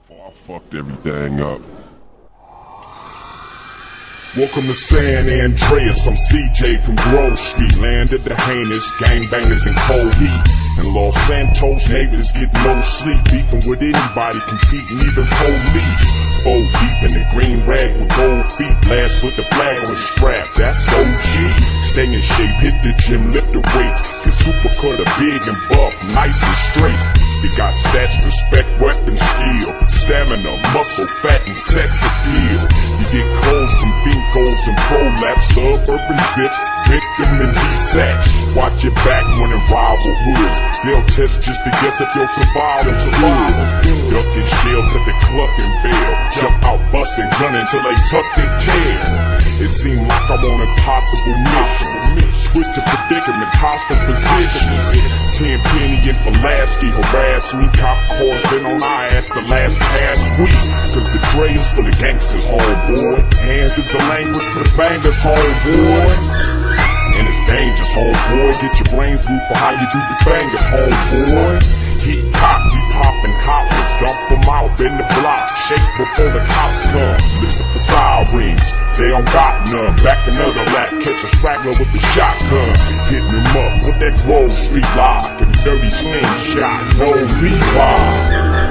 Oh, I fucked everything up. Welcome to San Andreas, I'm CJ from Grove Street. Land of the heinous, gangbangers and cold heat. And Los Santosh neighbors get no sleep. Beefing with anybody, competing, even police. Four deep in the green rag with gold feet. Blast with the flag on the strap, that's OG. Stay in shape, hit the gym, lift the weights. Get super cutter, big and buff, nice and straight. They got stats, respect, weapon, skill, stamina, muscle, fat, and sex appeal. You get clothes from Binkos and Prolapse, suburban zip, victim and desatch. Watch your back when in rival hoods. They'll test just to guess if your survival's good. Ducking shells at the cluck and bell. Jump out, busting, gunning till they tuck their tail. It seemed like I'm on impossible missions. Twisted predicaments, hostile positions. 10 penny in Pulaski harass me. Cop cars been on our ass the last past week. Cause the Dre is for the gangsters, homeboy. Hands is the language for the bangers, homeboy. And it's dangerous, homeboy. Get your brains moved for how you do the bangers, homeboy. Heat cop, we poppin' hoppers. Dump them out in the block. Shake before the cops come. Listen for sirens. They don't got none. Back another lap, catch a straggler with the shotgun. Hitting him up with that Grove Street lock and dirty slingshot. No Levi.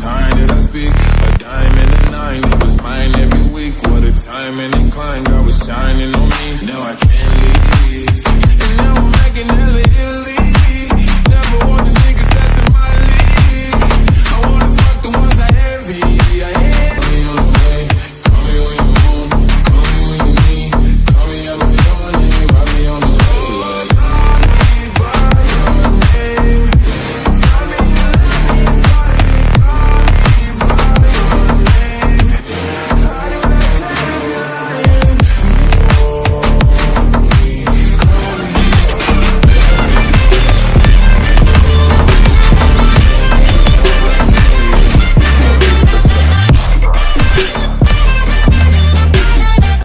time that I speak. A dime and a nine, it was mine every week. What a time and Calvin Klein, girl, was shining